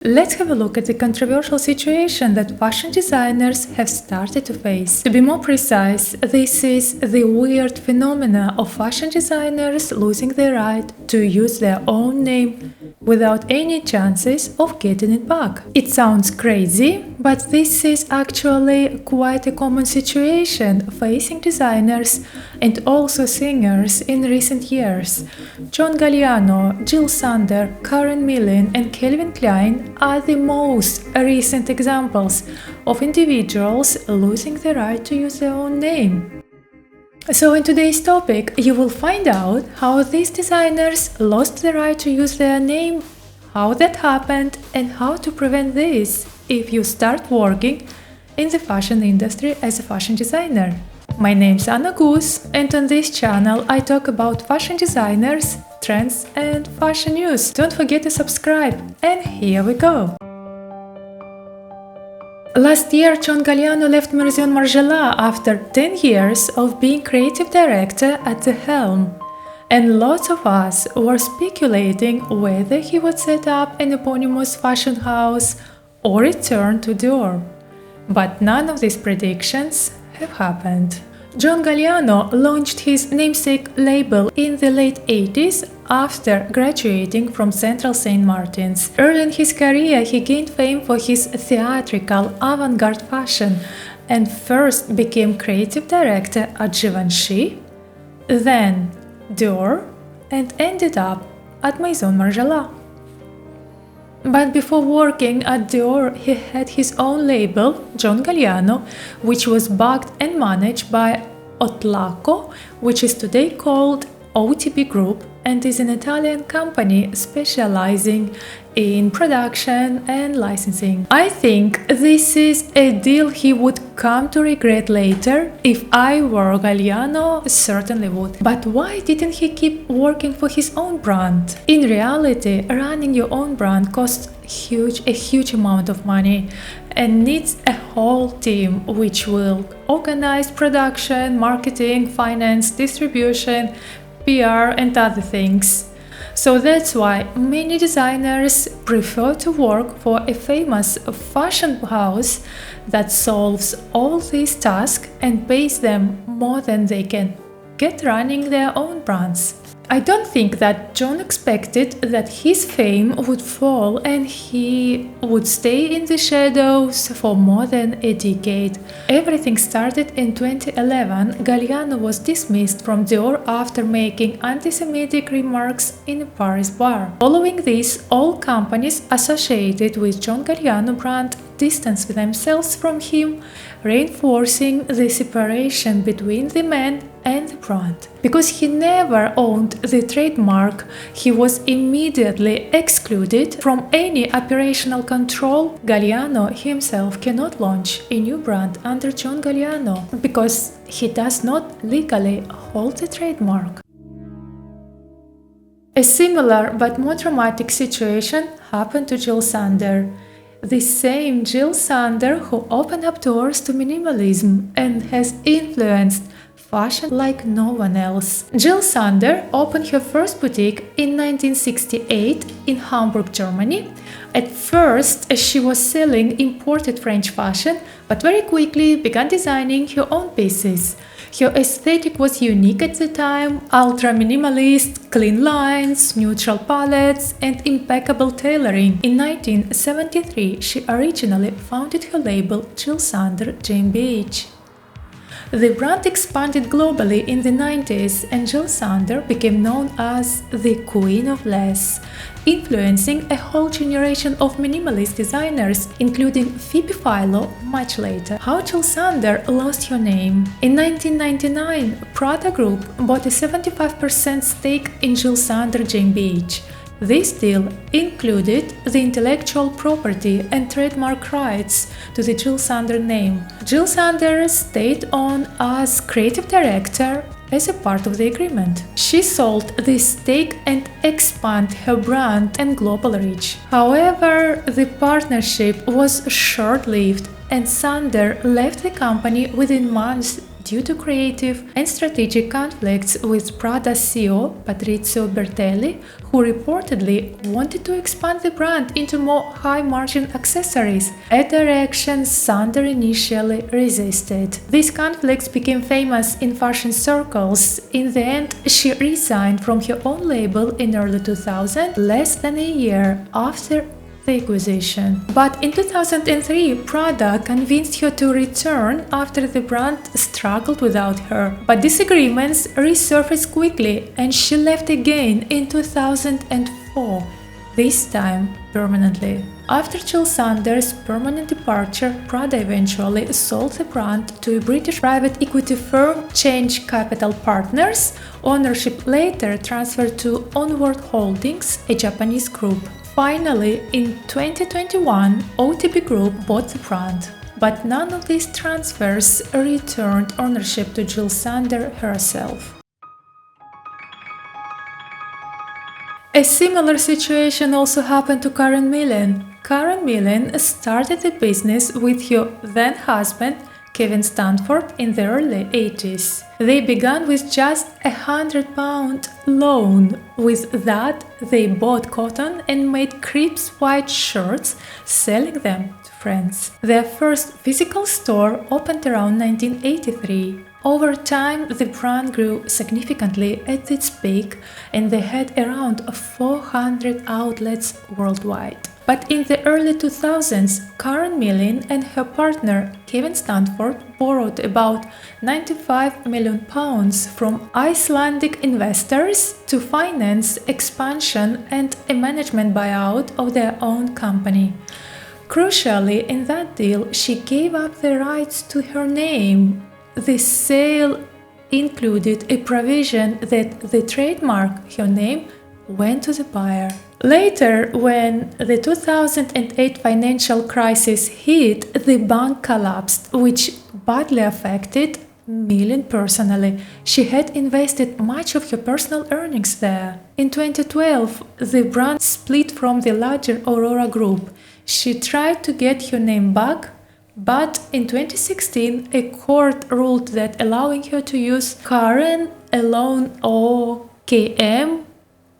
Let's have a look at the controversial situation that fashion designers have started to face. To be more precise, this is the weird phenomena of fashion designers losing the right to use their own name without any chances of getting it back. It sounds crazy, but this is actually quite a common situation facing designers and also singers in recent years. John Galiano, Jil Sander, KarenMillen and Calvin Klein are the most recent examples of individuals losing the right to use their own name. So in today's topic, you will find out how these designers lost the right to use their name, how that happened, and how to prevent this if you start working in the fashion industry as a fashion designer. My name's Anna Goose, and on this channel I talk about fashion designers, trends and fashion news. Don't forget to subscribe, and here we go! Last year, John Galiano left Maison Margiela after 10 years of being creative director at the helm, and lots of us were speculating whether he would set up an eponymous fashion house or return to Dior. But none of these predictions have happened. John Galiano launched his namesake label in the late 80s after graduating from Central St. Martin's. Early in his career, he gained fame for his theatrical avant-garde fashion and first became creative director at Givenchy, then Dior, and ended up at Maison Margiela. But before working at Dior, he had his own label, John Galiano, which was backed and managed by Otlacco, which is today called OTB Group and is an Italian company specializing in production and licensing. I think this is a deal he would come to regret later. If I were Galliano, certainly would. But why didn't he keep working for his own brand? In reality, running your own brand costs a huge amount of money and needs a whole team which will organize production, marketing, finance, distribution, PR and other things. So that's why many designers prefer to work for a famous fashion house that solves all these tasks and pays them more than they can get running their own brands. I don't think that John expected that his fame would fall and he would stay in the shadows for more than a decade. Everything started in 2011. Galliano was dismissed from Dior after making anti-Semitic remarks in a Paris bar. Following this, all companies associated with John Galiano brand distanced themselves from him, reinforcing the separation between the man and the brand. Because he never owned the trademark, he was immediately excluded from any operational control. Galliano himself cannot launch a new brand under John Galiano because he does not legally hold the trademark. A similar but more dramatic situation happened to Jil Sander. The same Jil Sander who opened up doors to minimalism and has influenced fashion like no one else. Jil Sander opened her first boutique in 1968 in Hamburg, Germany. At first, she was selling imported French fashion, but very quickly began designing her own pieces. Her aesthetic was unique at the time: ultra-minimalist, clean lines, neutral palettes, and impeccable tailoring. In 1973, she originally founded her label JilSander GmbH. The brand expanded globally in the 90s and Jil Sander became known as the Queen of Less, influencing a whole generation of minimalist designers, including Phoebe Philo much later. How Jil Sander lost her name? In 1999, Prada Group bought a 75% stake in JilSander GmbH. This deal included the intellectual property and trademark rights to the Jil Sander name. Jil Sander stayed on as creative director as a part of the agreement. She sold this stake and expanded her brand and global reach. However, the partnership was short-lived and Sander left the company within months due to creative and strategic conflicts with Prada CEO Patrizio Bertelli, who reportedly wanted to expand the brand into more high-margin accessories, a direction Sander initially resisted. These conflicts became famous in fashion circles. In the end, she resigned from her own label in early 2000, less than a year after the acquisition. But in 2003, Prada convinced her to return after the brand struggled without her. But disagreements resurfaced quickly and she left again in 2004, this time permanently. After Jil Sander's permanent departure, Prada eventually sold the brand to a British private equity firm, Change Capital Partners. Ownership later transferred to Onward Holdings, a Japanese group. Finally, in 2021, OTB Group bought the brand. But none of these transfers returned ownership to Jil Sander herself. A similar situation also happened to KarenMillen. KarenMillen started the business with her then-husband, Kevin Stanford, in the early 80s. They began with just £100 loan. With that, they bought cotton and made crisp white shirts, selling them to friends. Their first physical store opened around 1983. Over time, the brand grew significantly at its peak, and they had around 400 outlets worldwide. But in the early 2000s, KarenMillen and her partner Kevin Stanford borrowed about £95 million from Icelandic investors to finance expansion and a management buyout of their own company. Crucially, in that deal, she gave up the rights to her name. The sale included a provision that the trademark, her name, went to the buyer. Later, when the 2008 financial crisis hit, the bank collapsed, which badly affected Millen personally. She had invested much of her personal earnings there. In 2012, the brand split from the larger Aurora Group. She tried to get her name back, but in 2016, a court ruled that allowing her to use Karen alone or KM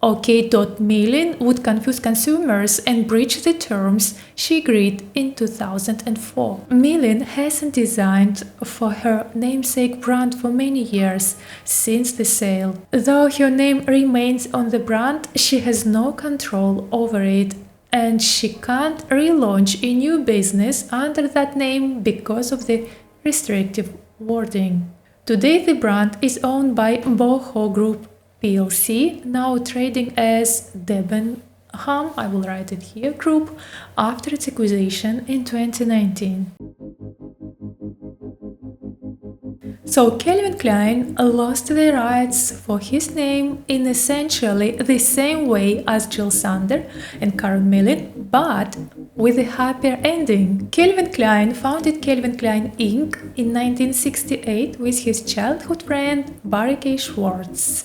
or K.Millen would confuse consumers and breach the terms she agreed in 2004. Millen hasn't designed for her namesake brand for many years since the sale. Though her name remains on the brand, she has no control over it, and she can't relaunch a new business under that name because of the restrictive wording. Today, the brand is owned by Boho Group plc, now trading as Debenham, I will write it here, Group, after its acquisition in 2019. So Calvin Klein lost the rights for his name in essentially the same way as Jil Sander and KarenMillen, but with a happier ending. Calvin Klein founded Calvin Klein Inc. in 1968 with his childhood friend Barry K. Schwartz,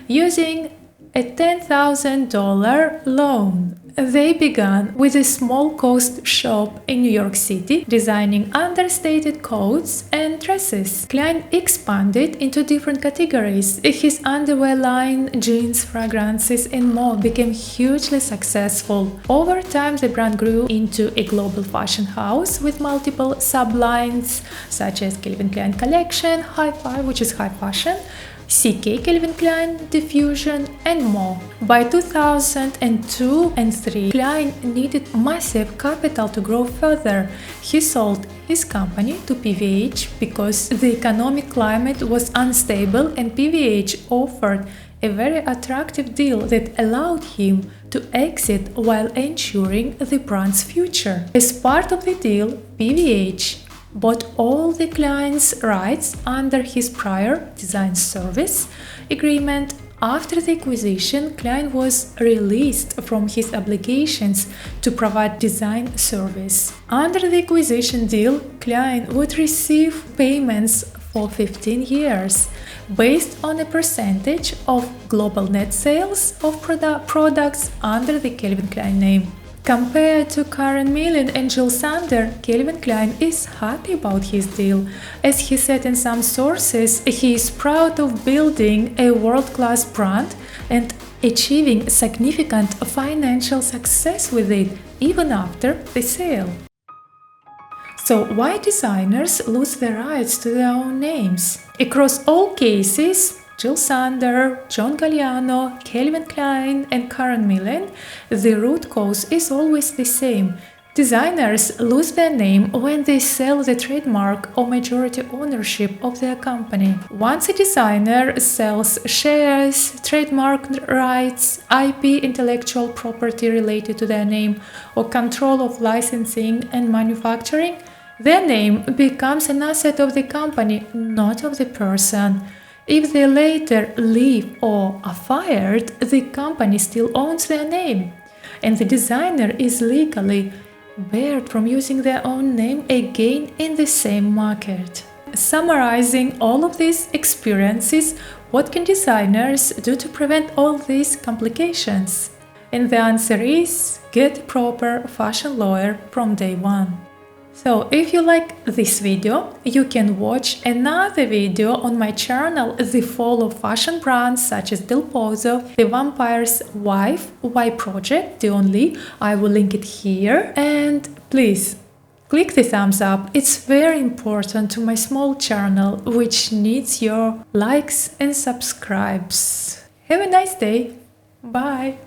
using a $10,000 loan. They began with a small-cost shop in New York City, designing understated coats and dresses. Klein expanded into different categories. His underwear line, jeans, fragrances, and more became hugely successful. Over time, the brand grew into a global fashion house with multiple sublines, such as Calvin Klein Collection, Hi-Fi, which is high fashion, CK Calvin Klein, Diffusion, and more. By 2002 and 3, Klein needed massive capital to grow further. He sold his company to PVH because the economic climate was unstable, and PVH offered a very attractive deal that allowed him to exit while ensuring the brand's future. As part of the deal, PVH bought all the Klein's rights under his prior design service agreement. After the acquisition, Klein was released from his obligations to provide design service. Under the acquisition deal, Klein would receive payments for 15 years, based on a percentage of global net sales of products under the Calvin Klein name. Compared to KarenMillen and Jil Sander, Calvin Klein is happy about his deal. As he said in some sources, he is proud of building a world-class brand and achieving significant financial success with it, even after the sale. So why designers lose the rights to their own names? Across all cases, Jil Sander, John Galiano, Calvin Klein and KarenMillen, the root cause is always the same. Designers lose their name when they sell the trademark or majority ownership of their company. Once a designer sells shares, trademark rights, IP, intellectual property related to their name, or control of licensing and manufacturing, their name becomes an asset of the company, not of the person. If they later leave or are fired, the company still owns their name, and the designer is legally barred from using their own name again in the same market. Summarizing all of these experiences, what can designers do to prevent all these complications? And the answer is get a proper fashion lawyer from day one. So if you like this video, you can watch another video on my channel, The Fall of Fashion Brands such as Del Pozo, The Vampire's Wife, Y Project, Dion Lee. I will link it here. And please, click the thumbs up. It's very important to my small channel, which needs your likes and subscribes. Have a nice day. Bye.